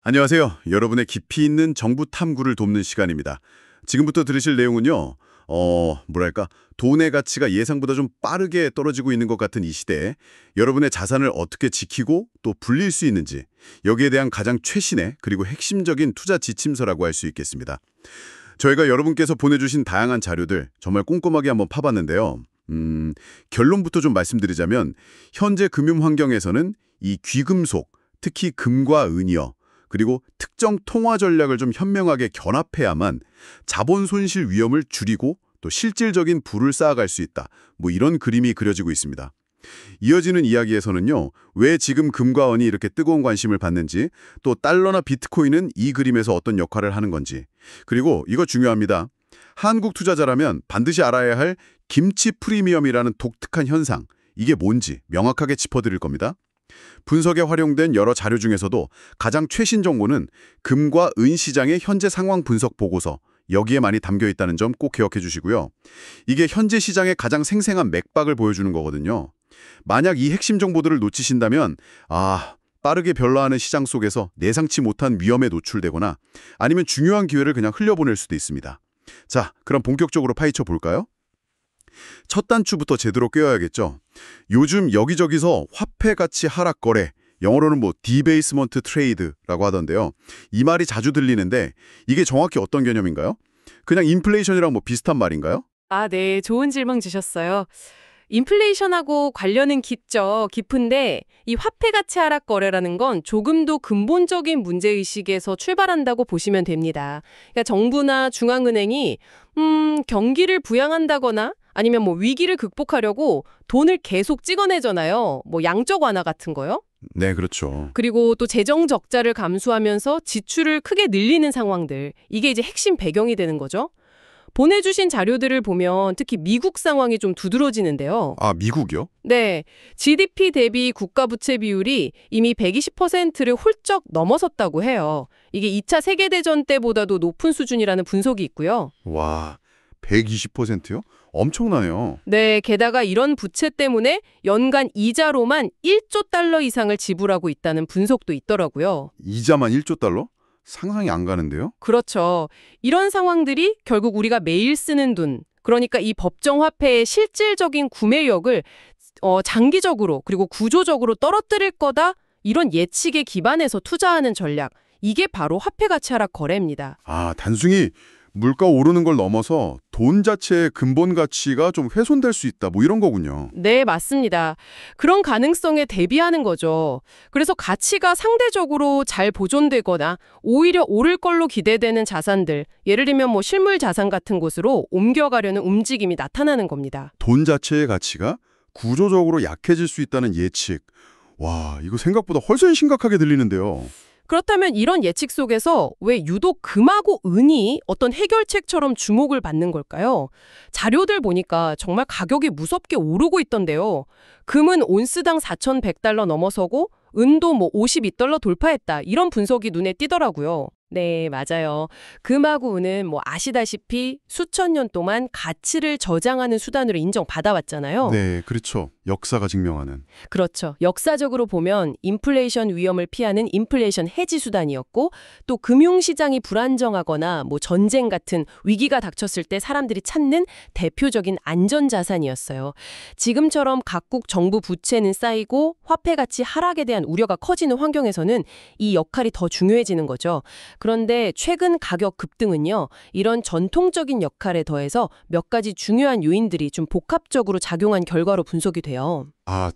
안녕하세요. 여러분의 깊이 있는 정부 탐구를 돕는 시간입니다. 지금부터 들으실 내용은요. 돈의 가치가 예상보다 좀 빠르게 떨어지고 있는 것 같은 이 시대에 여러분의 자산을 어떻게 지키고 또 불릴 수 있는지, 여기에 대한 가장 최신의 그리고 핵심적인 투자 지침서라고 할 수 있겠습니다. 저희가 여러분께서 보내주신 다양한 자료들 정말 꼼꼼하게 한번 파봤는데요. 결론부터 좀 말씀드리자면 현재 금융 환경에서는 이 귀금속, 특히 금과 은이요. 그리고 특정 통화 전략을 좀 현명하게 견합해야만 자본 손실 위험을 줄이고 또 실질적인 부를 쌓아갈 수 있다. 이런 그림이 그려지고 있습니다. 이어지는 이야기에서는요. 왜 지금 금과 은이 이렇게 뜨거운 관심을 받는지, 또 달러나 비트코인은 이 그림에서 어떤 역할을 하는 건지, 그리고 이거 중요합니다. 한국 투자자라면 반드시 알아야 할 김치 프리미엄이라는 독특한 현상, 이게 뭔지 명확하게 짚어드릴 겁니다. 분석에 활용된 여러 자료 중에서도 가장 최신 정보는 금과 은 시장의 현재 상황 분석 보고서, 여기에 많이 담겨 있다는 점 꼭 기억해 주시고요. 이게 현재 시장의 가장 생생한 맥박을 보여주는 거거든요. 만약 이 핵심 정보들을 놓치신다면 빠르게 변화하는 시장 속에서 예상치 못한 위험에 노출되거나 아니면 중요한 기회를 그냥 흘려보낼 수도 있습니다. 자, 그럼 본격적으로 파헤쳐 볼까요? 첫 단추부터 제대로 꿰어야겠죠. 요즘 여기저기서 화폐 가치 하락 거래, 영어로는 디베이스먼트 트레이드라고 하던데요. 이 말이 자주 들리는데 이게 정확히 어떤 개념인가요? 그냥 인플레이션이랑 비슷한 말인가요? 네. 좋은 질문 주셨어요. 인플레이션하고 관련은 깊은데 이 화폐 가치 하락 거래라는 건 조금 더 근본적인 문제의식에서 출발한다고 보시면 됩니다. 그러니까 정부나 중앙은행이 경기를 부양한다거나 아니면 위기를 극복하려고 돈을 계속 찍어내잖아요. 양적 완화 같은 거요. 네, 그렇죠. 그리고 또 재정 적자를 감수하면서 지출을 크게 늘리는 상황들. 이게 이제 핵심 배경이 되는 거죠. 보내주신 자료들을 보면 특히 미국 상황이 좀 두드러지는데요. 미국이요? 네. GDP 대비 국가부채 비율이 이미 120%를 훌쩍 넘어섰다고 해요. 이게 2차 세계대전 때보다도 높은 수준이라는 분석이 있고요. 와, 120%요? 엄청나네요. 네. 게다가 이런 부채 때문에 연간 이자로만 1조 달러 이상을 지불하고 있다는 분석도 있더라고요. 이자만 1조 달러? 상상이 안 가는데요? 그렇죠. 이런 상황들이 결국 우리가 매일 쓰는 돈, 그러니까 이 법정 화폐의 실질적인 구매력을 장기적으로 그리고 구조적으로 떨어뜨릴 거다, 이런 예측에 기반해서 투자하는 전략, 이게 바로 화폐 가치 하락 거래입니다. 단순히 물가 오르는 걸 넘어서 돈 자체의 근본 가치가 좀 훼손될 수 있다, 이런 거군요. 네, 맞습니다. 그런 가능성에 대비하는 거죠. 그래서 가치가 상대적으로 잘 보존되거나 오히려 오를 걸로 기대되는 자산들, 예를 들면 실물 자산 같은 곳으로 옮겨가려는 움직임이 나타나는 겁니다. 돈 자체의 가치가 구조적으로 약해질 수 있다는 예측. 와, 이거 생각보다 훨씬 심각하게 들리는데요. 그렇다면 이런 예측 속에서 왜 유독 금하고 은이 어떤 해결책처럼 주목을 받는 걸까요? 자료들 보니까 정말 가격이 무섭게 오르고 있던데요. 금은 온스당 4,100달러 넘어서고 은도 52달러 돌파했다, 이런 분석이 눈에 띄더라고요. 네, 맞아요. 금하고 은은 아시다시피 수천 년 동안 가치를 저장하는 수단으로 인정받아왔잖아요. 네, 그렇죠. 역사가 증명하는. 그렇죠. 역사적으로 보면 인플레이션 위험을 피하는 인플레이션 해지 수단이었고, 또 금융시장이 불안정하거나 전쟁 같은 위기가 닥쳤을 때 사람들이 찾는 대표적인 안전자산이었어요. 지금처럼 각국 정부 부채는 쌓이고 화폐 가치 하락에 대한 우려가 커지는 환경에서는 이 역할이 더 중요해지는 거죠. 그런데 최근 가격 급등은요, 이런 전통적인 역할에 더해서 몇 가지 중요한 요인들이 좀 복합적으로 작용한 결과로 분석이 돼요.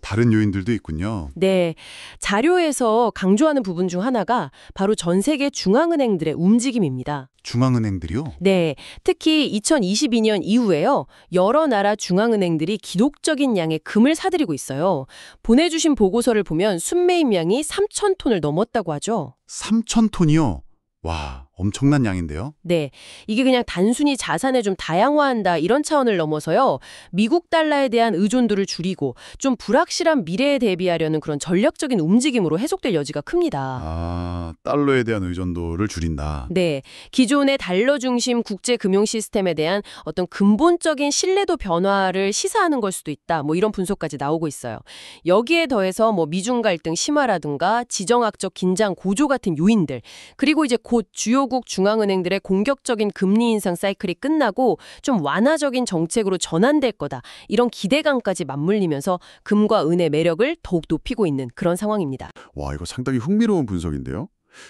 다른 요인들도 있군요. 네. 자료에서 강조하는 부분 중 하나가 바로 전 세계 중앙은행들의 움직임입니다. 중앙은행들이요? 네. 특히 2022년 이후에요, 여러 나라 중앙은행들이 기록적인 양의 금을 사들이고 있어요. 보내주신 보고서를 보면 순매입량이 3,000톤을 넘었다고 하죠. 3,000톤이요? 와, 엄청난 양인데요. 네, 이게 그냥 단순히 자산을 좀 다양화한다 이런 차원을 넘어서요. 미국 달러에 대한 의존도를 줄이고 좀 불확실한 미래에 대비하려는 그런 전략적인 움직임으로 해석될 여지가 큽니다. 아, 달러에 대한 의존도를 줄인다. 네, 기존의 달러 중심 국제 금융 시스템에 대한 어떤 근본적인 신뢰도 변화를 시사하는 걸 수도 있다. 뭐 이런 분석까지 나오고 있어요. 여기에 더해서 뭐 미중 갈등 심화라든가 지정학적 긴장 고조 같은 요인들, 그리고 이제 곧 주요국 중앙은행들의 공격적인 금리 인상 사이클이 끝나고 좀 완화적인 정책으로 전환될 거다. 이런 기대감까지 맞물리면서 금과 은의 매력을 더욱 높이고 있는 그런 상황입니다. 와, 이거 상당히 흥미로운 분석인데요.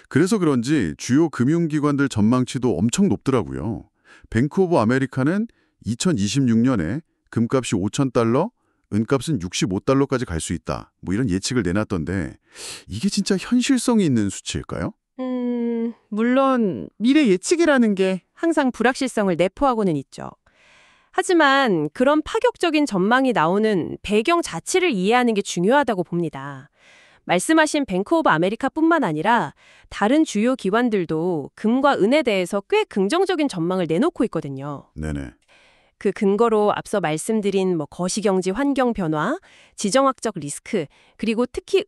그래서 그런지 주요 금융기관들 전망치도 엄청 높더라고요. 뱅크 오브 아메리카는 2026년에 금값이 5,000달러, 은값은 65달러까지 갈 수 있다. 뭐 이런 예측을 내놨던데 이게 진짜 현실성이 있는 수치일까요? 물론 미래 예측이라는 게 항상 불확실성을 내포하고는 있죠. 하지만 그런 파격적인 전망이 나오는 배경 자체를 이해하는 게 중요하다고 봅니다. 말씀하신 뱅크 오브 아메리카뿐만 아니라 다른 주요 기관들도 금과 은에 대해서 꽤 긍정적인 전망을 내놓고 있거든요. 네네. 그 근거로 앞서 말씀드린 거시경제 환경 변화, 지정학적 리스크, 그리고 특히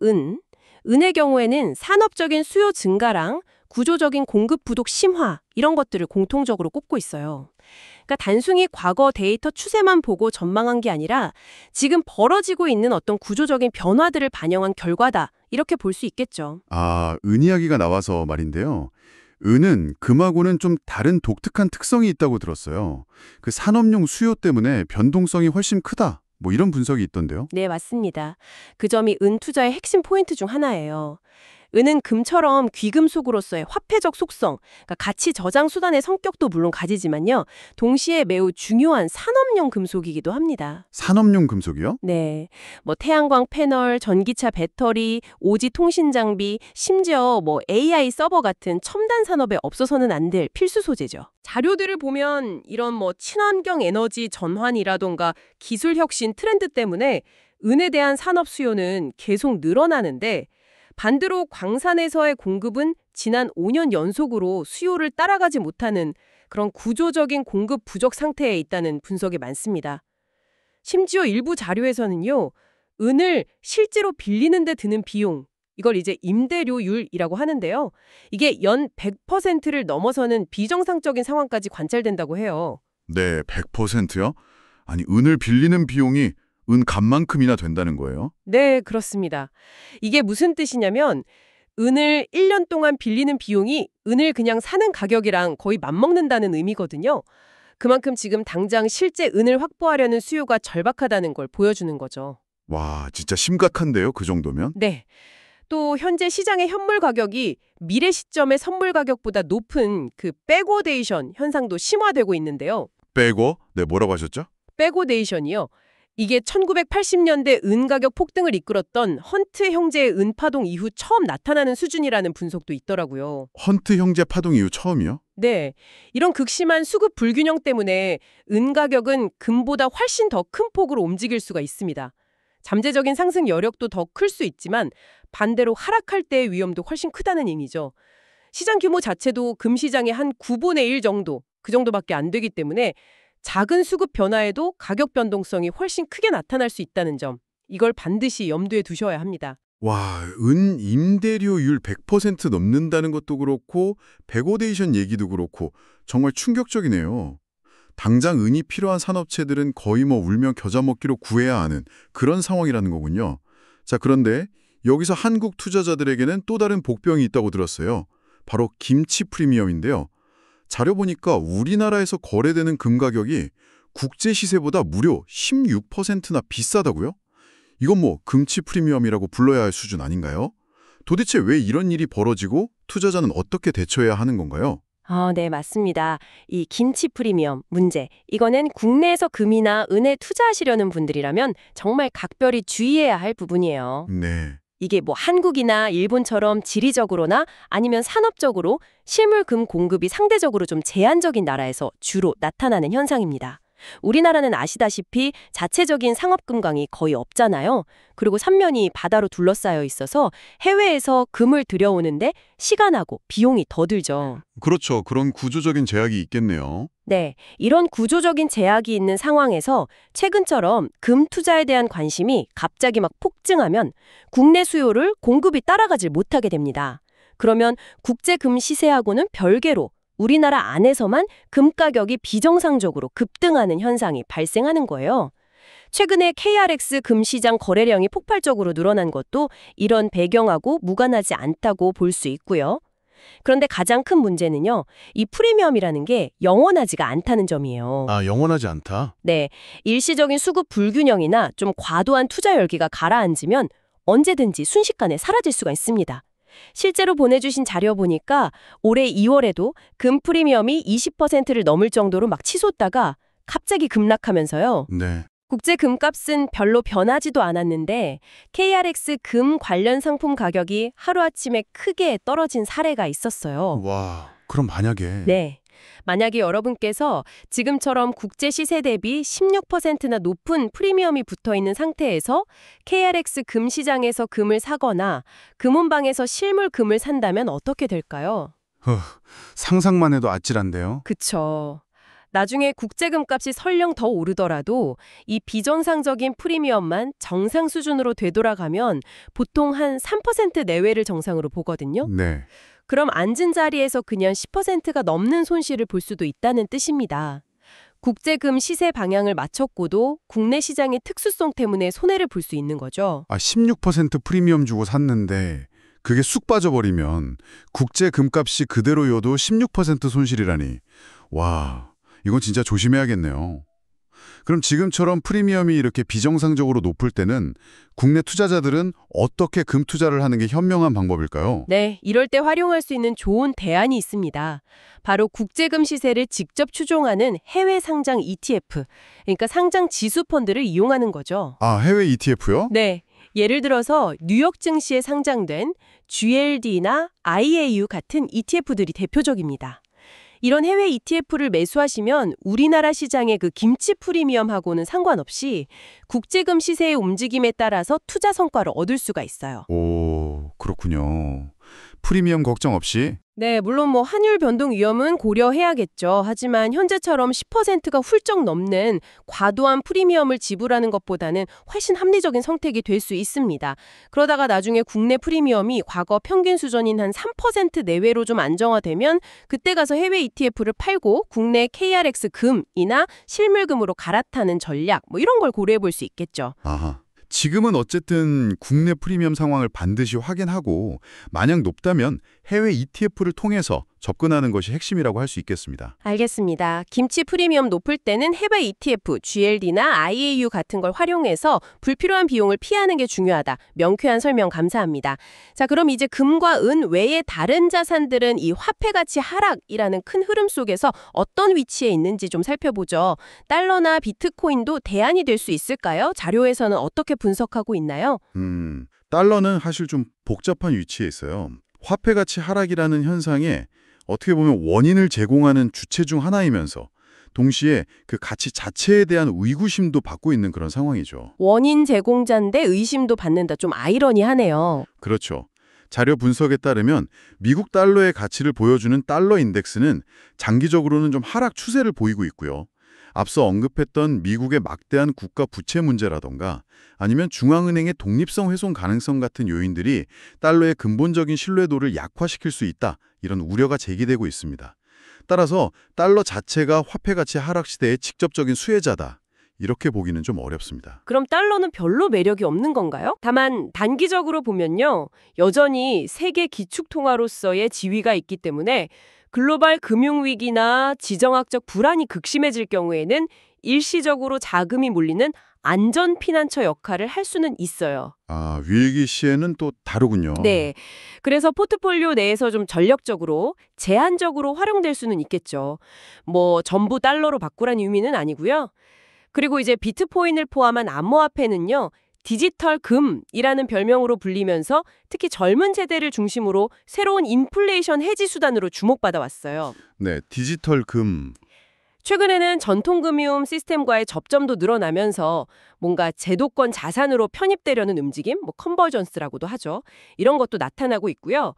은의 경우에는 산업적인 수요 증가랑 구조적인 공급 부족 심화 이런 것들을 공통적으로 꼽고 있어요. 그러니까 단순히 과거 데이터 추세만 보고 전망한 게 아니라 지금 벌어지고 있는 어떤 구조적인 변화들을 반영한 결과다. 이렇게 볼 수 있겠죠. 아, 은 이야기가 나와서 말인데요. 은은 금하고는 좀 다른 독특한 특성이 있다고 들었어요. 그 산업용 수요 때문에 변동성이 훨씬 크다. 뭐 이런 분석이 있던데요. 네, 맞습니다. 그 점이 은 투자의 핵심 포인트 중 하나예요. 은은 금처럼 귀금속으로서의 화폐적 속성, 그러니까 가치 저장 수단의 성격도 물론 가지지만요. 동시에 매우 중요한 산업용 금속이기도 합니다. 산업용 금속이요? 네, 태양광 패널, 전기차 배터리, 오지 통신 장비, 심지어 AI 서버 같은 첨단 산업에 없어서는 안 될 필수 소재죠. 자료들을 보면 이런 친환경 에너지 전환이라던가 기술 혁신 트렌드 때문에 은에 대한 산업 수요는 계속 늘어나는데 반대로 광산에서의 공급은 지난 5년 연속으로 수요를 따라가지 못하는 그런 구조적인 공급 부족 상태에 있다는 분석이 많습니다. 심지어 일부 자료에서는요, 은을 실제로 빌리는 데 드는 비용, 이걸 이제 임대료율이라고 하는데요. 이게 연 100%를 넘어서는 비정상적인 상황까지 관찰된다고 해요. 네, 100%요? 아니, 은을 빌리는 비용이 은 값만큼이나 된다는 거예요? 네, 그렇습니다. 이게 무슨 뜻이냐면 은을 1년 동안 빌리는 비용이 은을 그냥 사는 가격이랑 거의 맞먹는다는 의미거든요. 그만큼 지금 당장 실제 은을 확보하려는 수요가 절박하다는 걸 보여주는 거죠. 와, 진짜 심각한데요, 그 정도면? 네. 또 현재 시장의 현물 가격이 미래 시점의 선물 가격보다 높은 그 백오데이션 현상도 심화되고 있는데요. 빼고? 네, 뭐라고 하셨죠? 백오데이션이요. 이게 1980년대 은 가격 폭등을 이끌었던 헌트 형제의 은 파동 이후 처음 나타나는 수준이라는 분석도 있더라고요. 헌트 형제 파동 이후 처음이요? 네, 이런 극심한 수급 불균형 때문에 은 가격은 금보다 훨씬 더 큰 폭으로 움직일 수가 있습니다. 잠재적인 상승 여력도 더 클 수 있지만 반대로 하락할 때의 위험도 훨씬 크다는 의미죠. 시장 규모 자체도 금 시장의 한 9분의 1 정도, 그 정도밖에 안 되기 때문에 작은 수급 변화에도 가격 변동성이 훨씬 크게 나타날 수 있다는 점, 이걸 반드시 염두에 두셔야 합니다. 와, 은 임대료율 100% 넘는다는 것도 그렇고 백오데이션 얘기도 그렇고 정말 충격적이네요. 당장 은이 필요한 산업체들은 거의 울며 겨자 먹기로 구해야 하는 그런 상황이라는 거군요. 자, 그런데 여기서 한국 투자자들에게는 또 다른 복병이 있다고 들었어요. 바로 김치 프리미엄인데요. 자료 보니까 우리나라에서 거래되는 금 가격이 국제 시세보다 무려 16%나 비싸다고요? 이건 금치 프리미엄이라고 불러야 할 수준 아닌가요? 도대체 왜 이런 일이 벌어지고 투자자는 어떻게 대처해야 하는 건가요? 네, 맞습니다. 이 김치 프리미엄 문제, 이거는 국내에서 금이나 은에 투자하시려는 분들이라면 정말 각별히 주의해야 할 부분이에요. 네. 이게 한국이나 일본처럼 지리적으로나 아니면 산업적으로 실물 금 공급이 상대적으로 좀 제한적인 나라에서 주로 나타나는 현상입니다. 우리나라는 아시다시피 자체적인 상업 금강이 거의 없잖아요. 그리고 삼면이 바다로 둘러싸여 있어서 해외에서 금을 들여오는데 시간하고 비용이 더 들죠. 그렇죠. 그런 구조적인 제약이 있겠네요. 네, 이런 구조적인 제약이 있는 상황에서 최근처럼 금 투자에 대한 관심이 갑자기 막 폭증하면 국내 수요를 공급이 따라가질 못하게 됩니다. 그러면 국제 금 시세하고는 별개로 우리나라 안에서만 금 가격이 비정상적으로 급등하는 현상이 발생하는 거예요. 최근에 KRX 금 시장 거래량이 폭발적으로 늘어난 것도 이런 배경하고 무관하지 않다고 볼 수 있고요. 그런데 가장 큰 문제는요, 이 프리미엄이라는 게 영원하지가 않다는 점이에요. 아, 영원하지 않다? 네, 일시적인 수급 불균형이나 좀 과도한 투자 열기가 가라앉으면 언제든지 순식간에 사라질 수가 있습니다. 실제로 보내주신 자료 보니까 올해 2월에도 금 프리미엄이 20%를 넘을 정도로 막 치솟다가 갑자기 급락하면서요. 네. 국제 금값은 별로 변하지도 않았는데 KRX 금 관련 상품 가격이 하루아침에 크게 떨어진 사례가 있었어요. 와, 그럼 만약에 네. 만약에 여러분께서 지금처럼 국제 시세 대비 16%나 높은 프리미엄이 붙어 있는 상태에서 KRX 금 시장에서 금을 사거나 금온방에서 실물 금을 산다면 어떻게 될까요? 상상만 해도 아찔한데요. 그쵸. 나중에 국제금값이 설령 더 오르더라도 이 비정상적인 프리미엄만 정상 수준으로 되돌아가면 보통 한 3% 내외를 정상으로 보거든요. 네. 그럼 앉은 자리에서 그냥 10%가 넘는 손실을 볼 수도 있다는 뜻입니다. 국제금 시세 방향을 맞췄고도 국내 시장의 특수성 때문에 손해를 볼 수 있는 거죠. 아, 16% 프리미엄 주고 샀는데 그게 쑥 빠져버리면 국제 금값이 그대로여도 16% 손실이라니. 와, 이건 진짜 조심해야겠네요. 그럼 지금처럼 프리미엄이 이렇게 비정상적으로 높을 때는 국내 투자자들은 어떻게 금 투자를 하는 게 현명한 방법일까요? 네, 이럴 때 활용할 수 있는 좋은 대안이 있습니다. 바로 국제금 시세를 직접 추종하는 해외 상장 ETF, 그러니까 상장 지수 펀드를 이용하는 거죠. 아, 해외 ETF요? 네, 예를 들어서 뉴욕 증시에 상장된 GLD나 IAU 같은 ETF들이 대표적입니다. 이런 해외 ETF를 매수하시면 우리나라 시장의 그 김치 프리미엄하고는 상관없이 국제금 시세의 움직임에 따라서 투자 성과를 얻을 수가 있어요. 오, 그렇군요. 프리미엄 걱정 없이? 네, 물론 뭐 환율 변동 위험은 고려해야겠죠. 하지만 현재처럼 10%가 훌쩍 넘는 과도한 프리미엄을 지불하는 것보다는 훨씬 합리적인 선택이 될 수 있습니다. 그러다가 나중에 국내 프리미엄이 과거 평균 수준인 한 3% 내외로 좀 안정화되면 그때 가서 해외 ETF를 팔고 국내 KRX 금이나 실물금으로 갈아타는 전략 뭐 이런 걸 고려해 볼 수 있겠죠. 아하. 지금은 어쨌든 국내 프리미엄 상황을 반드시 확인하고 만약 높다면 해외 ETF를 통해서 접근하는 것이 핵심이라고 할 수 있겠습니다. 알겠습니다. 김치 프리미엄 높을 때는 해외 ETF, GLD나 IAU 같은 걸 활용해서 불필요한 비용을 피하는 게 중요하다. 명쾌한 설명 감사합니다. 자, 그럼 이제 금과 은 외의 다른 자산들은 이 화폐 가치 하락이라는 큰 흐름 속에서 어떤 위치에 있는지 좀 살펴보죠. 달러나 비트코인도 대안이 될 수 있을까요? 자료에서는 어떻게 분석하고 있나요? 달러는 사실 좀 복잡한 위치에 있어요. 화폐 가치 하락이라는 현상에 어떻게 보면 원인을 제공하는 주체 중 하나이면서 동시에 그 가치 자체에 대한 의구심도 받고 있는 그런 상황이죠. 원인 제공자인데 의심도 받는다. 좀 아이러니하네요. 그렇죠. 자료 분석에 따르면 미국 달러의 가치를 보여주는 달러 인덱스는 장기적으로는 좀 하락 추세를 보이고 있고요. 앞서 언급했던 미국의 막대한 국가 부채 문제라던가 아니면 중앙은행의 독립성 훼손 가능성 같은 요인들이 달러의 근본적인 신뢰도를 약화시킬 수 있다. 이런 우려가 제기되고 있습니다. 따라서 달러 자체가 화폐 가치 하락 시대의 직접적인 수혜자다. 이렇게 보기는 좀 어렵습니다. 그럼 달러는 별로 매력이 없는 건가요? 다만 단기적으로 보면요. 여전히 세계 기축통화로서의 지위가 있기 때문에 글로벌 금융위기나 지정학적 불안이 극심해질 경우에는 일시적으로 자금이 몰리는 안전 피난처 역할을 할 수는 있어요. 아, 위기 시에는 또 다르군요. 네. 그래서 포트폴리오 내에서 좀 전략적으로, 제한적으로 활용될 수는 있겠죠. 뭐 전부 달러로 바꾸란 의미는 아니고요. 그리고 이제 비트코인을 포함한 암호화폐는요. 디지털 금이라는 별명으로 불리면서 특히 젊은 세대를 중심으로 새로운 인플레이션 해지 수단으로 주목받아 왔어요. 네, 디지털 금. 최근에는 전통금융 시스템과의 접점도 늘어나면서 뭔가 제도권 자산으로 편입되려는 움직임, 컨버전스라고도 하죠. 이런 것도 나타나고 있고요.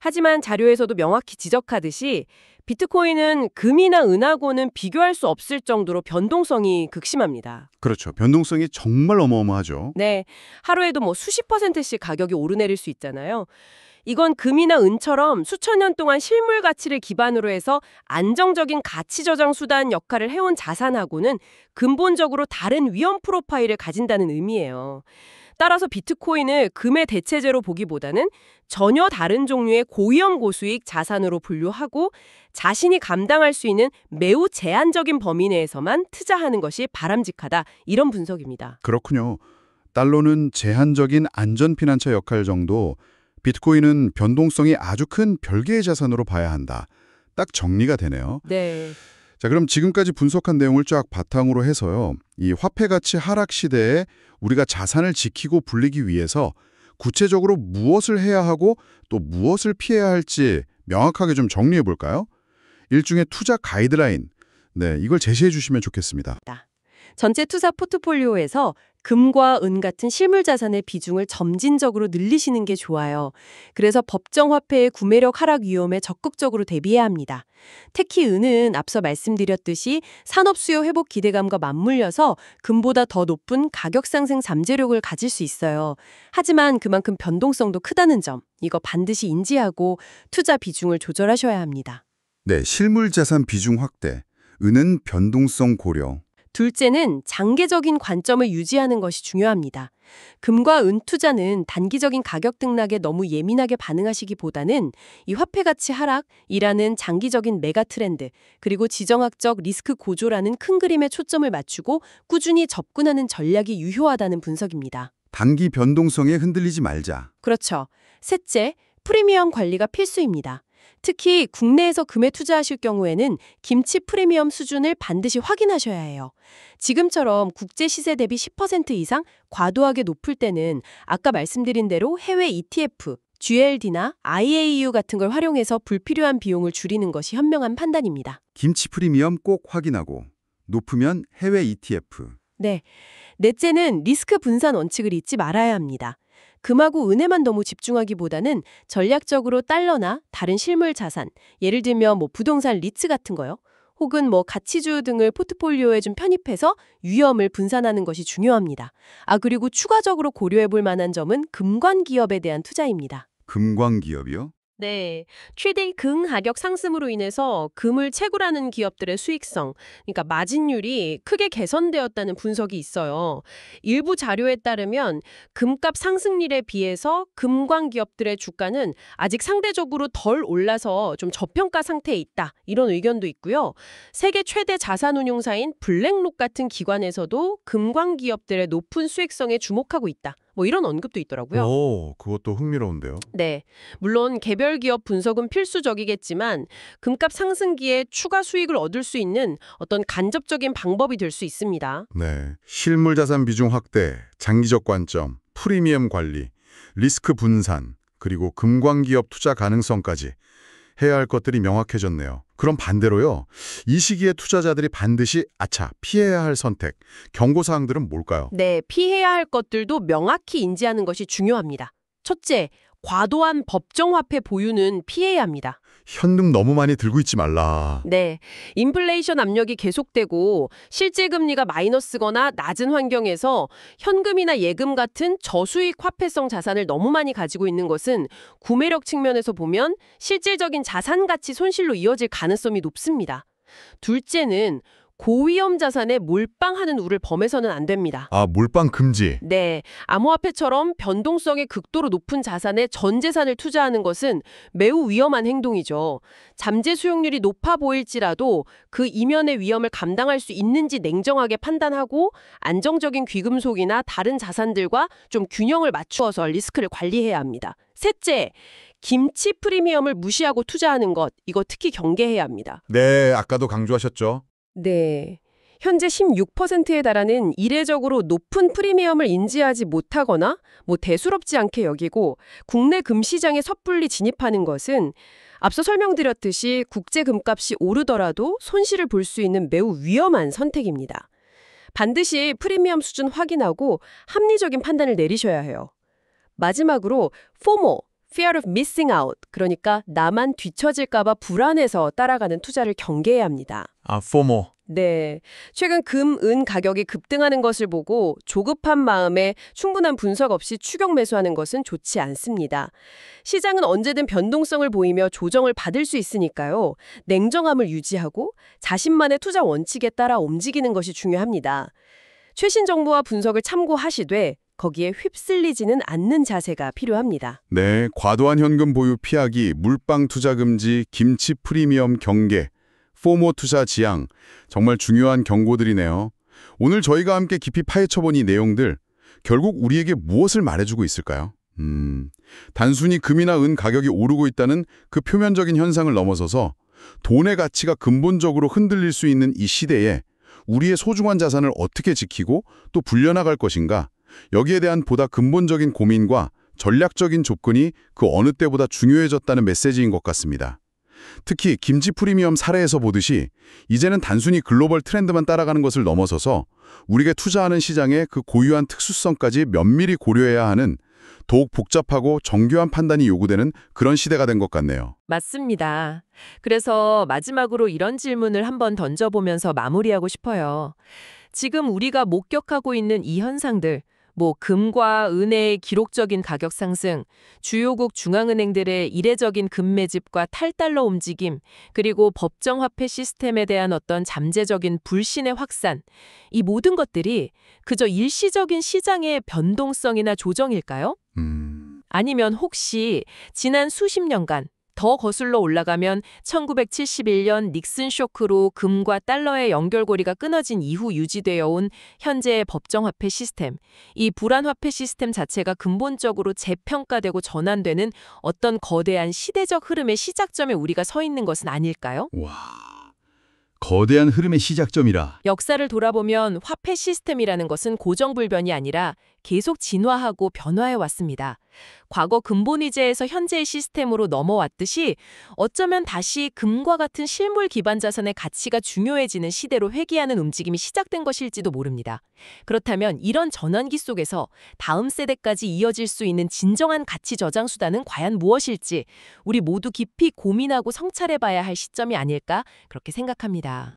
하지만 자료에서도 명확히 지적하듯이 비트코인은 금이나 은하고는 비교할 수 없을 정도로 변동성이 극심합니다. 그렇죠. 변동성이 정말 어마어마하죠. 네, 하루에도 수십 %씩 가격이 오르내릴 수 있잖아요. 이건 금이나 은처럼 수천 년 동안 실물 가치를 기반으로 해서 안정적인 가치 저장 수단 역할을 해온 자산하고는 근본적으로 다른 위험 프로파일을 가진다는 의미예요. 따라서 비트코인을 금의 대체제로 보기보다는 전혀 다른 종류의 고위험 고수익 자산으로 분류하고 자신이 감당할 수 있는 매우 제한적인 범위 내에서만 투자하는 것이 바람직하다. 이런 분석입니다. 그렇군요. 달러는 제한적인 안전 피난처 역할 정도, 비트코인은 변동성이 아주 큰 별개의 자산으로 봐야 한다. 딱 정리가 되네요. 네. 자, 그럼 지금까지 분석한 내용을 쫙 바탕으로 해서요. 이 화폐 가치 하락 시대에 우리가 자산을 지키고 불리기 위해서 구체적으로 무엇을 해야 하고 또 무엇을 피해야 할지 명확하게 좀 정리해 볼까요? 일종의 투자 가이드라인. 네, 이걸 제시해 주시면 좋겠습니다. 전체 투자 포트폴리오에서 금과 은 같은 실물 자산의 비중을 점진적으로 늘리시는 게 좋아요. 그래서 법정 화폐의 구매력 하락 위험에 적극적으로 대비해야 합니다. 특히 은은 앞서 말씀드렸듯이 산업 수요 회복 기대감과 맞물려서 금보다 더 높은 가격 상승 잠재력을 가질 수 있어요. 하지만 그만큼 변동성도 크다는 점, 이거 반드시 인지하고 투자 비중을 조절하셔야 합니다. 네, 실물 자산 비중 확대, 은은 변동성 고려. 둘째는 장기적인 관점을 유지하는 것이 중요합니다. 금과 은 투자는 단기적인 가격 등락에 너무 예민하게 반응하시기보다는 이 화폐 가치 하락이라는 장기적인 메가 트렌드, 그리고 지정학적 리스크 고조라는 큰 그림에 초점을 맞추고 꾸준히 접근하는 전략이 유효하다는 분석입니다. 단기 변동성에 흔들리지 말자. 그렇죠. 셋째, 프리미엄 관리가 필수입니다. 특히 국내에서 금에 투자하실 경우에는 김치 프리미엄 수준을 반드시 확인하셔야 해요. 지금처럼 국제 시세 대비 10% 이상 과도하게 높을 때는 아까 말씀드린 대로 해외 ETF, GLD나 IAU 같은 걸 활용해서 불필요한 비용을 줄이는 것이 현명한 판단입니다. 김치 프리미엄 꼭 확인하고 높으면 해외 ETF. 네. 넷째는 리스크 분산 원칙을 잊지 말아야 합니다. 금하고 은에만 너무 집중하기보다는 전략적으로 달러나 다른 실물 자산, 예를 들면 부동산 리츠 같은 거요. 혹은 가치주 등을 포트폴리오에 좀 편입해서 위험을 분산하는 것이 중요합니다. 그리고 추가적으로 고려해 볼 만한 점은 금관 기업에 대한 투자입니다. 금광 기업이요? 네, 최대 금 가격 상승으로 인해서 금을 채굴하는 기업들의 수익성, 그러니까 마진율이 크게 개선되었다는 분석이 있어요. 일부 자료에 따르면 금값 상승률에 비해서 금광 기업들의 주가는 아직 상대적으로 덜 올라서 좀 저평가 상태에 있다. 이런 의견도 있고요. 세계 최대 자산운용사인 블랙록 같은 기관에서도 금광 기업들의 높은 수익성에 주목하고 있다. 이런 언급도 있더라고요. 오, 그것도 흥미로운데요. 네, 물론 개별 기업 분석은 필수적이겠지만 금값 상승기에 추가 수익을 얻을 수 있는 어떤 간접적인 방법이 될 수 있습니다. 네, 실물 자산 비중 확대, 장기적 관점, 프리미엄 관리, 리스크 분산, 그리고 금광 기업 투자 가능성까지 해야 할 것들이 명확해졌네요. 그럼 반대로요. 이 시기에 투자자들이 반드시 피해야 할 선택, 경고사항들은 뭘까요? 네, 피해야 할 것들도 명확히 인지하는 것이 중요합니다. 첫째, 과도한 법정화폐 보유는 피해야 합니다. 현금 너무 많이 들고 있지 말라. 네, 인플레이션 압력이 계속되고 실질 금리가 마이너스거나 낮은 환경에서 현금이나 예금 같은 저수익 화폐성 자산을 너무 많이 가지고 있는 것은 구매력 측면에서 보면 실질적인 자산 가치 손실로 이어질 가능성이 높습니다. 둘째는 고위험 자산에 몰빵하는 우를 범해서는 안 됩니다. 몰빵 금지. 네, 암호화폐처럼 변동성이 극도로 높은 자산에 전 재산을 투자하는 것은 매우 위험한 행동이죠. 잠재 수용률이 높아 보일지라도 그 이면의 위험을 감당할 수 있는지 냉정하게 판단하고 안정적인 귀금속이나 다른 자산들과 좀 균형을 맞추어서 리스크를 관리해야 합니다. 셋째, 김치 프리미엄을 무시하고 투자하는 것, 이거 특히 경계해야 합니다. 네, 아까도 강조하셨죠. 네. 현재 16%에 달하는 이례적으로 높은 프리미엄을 인지하지 못하거나 대수롭지 않게 여기고 국내 금시장에 섣불리 진입하는 것은 앞서 설명드렸듯이 국제 금값이 오르더라도 손실을 볼 수 있는 매우 위험한 선택입니다. 반드시 프리미엄 수준 확인하고 합리적인 판단을 내리셔야 해요. 마지막으로 FOMO, Fear of Missing Out, 그러니까 나만 뒤처질까 봐 불안해서 따라가는 투자를 경계해야 합니다. FOMO. 네, 최근 금, 은 가격이 급등하는 것을 보고 조급한 마음에 충분한 분석 없이 추격 매수하는 것은 좋지 않습니다. 시장은 언제든 변동성을 보이며 조정을 받을 수 있으니까요. 냉정함을 유지하고 자신만의 투자 원칙에 따라 움직이는 것이 중요합니다. 최신 정보와 분석을 참고하시되 거기에 휩쓸리지는 않는 자세가 필요합니다. 네, 과도한 현금 보유 피하기, 물방 투자 금지, 김치 프리미엄 경계, 포모 투자 지향, 정말 중요한 경고들이네요. 오늘 저희가 함께 깊이 파헤쳐본 이 내용들, 결국 우리에게 무엇을 말해주고 있을까요? 단순히 금이나 은 가격이 오르고 있다는 그 표면적인 현상을 넘어서서 돈의 가치가 근본적으로 흔들릴 수 있는 이 시대에 우리의 소중한 자산을 어떻게 지키고 또 불려나갈 것인가, 여기에 대한 보다 근본적인 고민과 전략적인 접근이 그 어느 때보다 중요해졌다는 메시지인 것 같습니다. 특히 김치 프리미엄 사례에서 보듯이 이제는 단순히 글로벌 트렌드만 따라가는 것을 넘어서서 우리가 투자하는 시장의 그 고유한 특수성까지 면밀히 고려해야 하는 더욱 복잡하고 정교한 판단이 요구되는 그런 시대가 된 것 같네요. 맞습니다. 그래서 마지막으로 이런 질문을 한번 던져보면서 마무리하고 싶어요. 지금 우리가 목격하고 있는 이 현상들, 금과 은의 기록적인 가격 상승, 주요국 중앙은행들의 이례적인 금 매집과 탈달러 움직임, 그리고 법정화폐 시스템에 대한 어떤 잠재적인 불신의 확산, 이 모든 것들이 그저 일시적인 시장의 변동성이나 조정일까요? 아니면 혹시 지난 수십 년간 더 거슬러 올라가면 1971년 닉슨 쇼크로 금과 달러의 연결고리가 끊어진 이후 유지되어 온 현재의 법정화폐 시스템, 이 불안화폐 시스템 자체가 근본적으로 재평가되고 전환되는 어떤 거대한 시대적 흐름의 시작점에 우리가 서 있는 것은 아닐까요? 와, 거대한 흐름의 시작점이라. 역사를 돌아보면 화폐 시스템이라는 것은 고정불변이 아니라 계속 진화하고 변화해 왔습니다. 과거 근본위제에서 현재의 시스템으로 넘어왔듯이 어쩌면 다시 금과 같은 실물 기반 자산의 가치가 중요해지는 시대로 회귀하는 움직임이 시작된 것일지도 모릅니다. 그렇다면 이런 전환기 속에서 다음 세대까지 이어질 수 있는 진정한 가치 저장 수단은 과연 무엇일지 우리 모두 깊이 고민하고 성찰해봐야 할 시점이 아닐까 그렇게 생각합니다.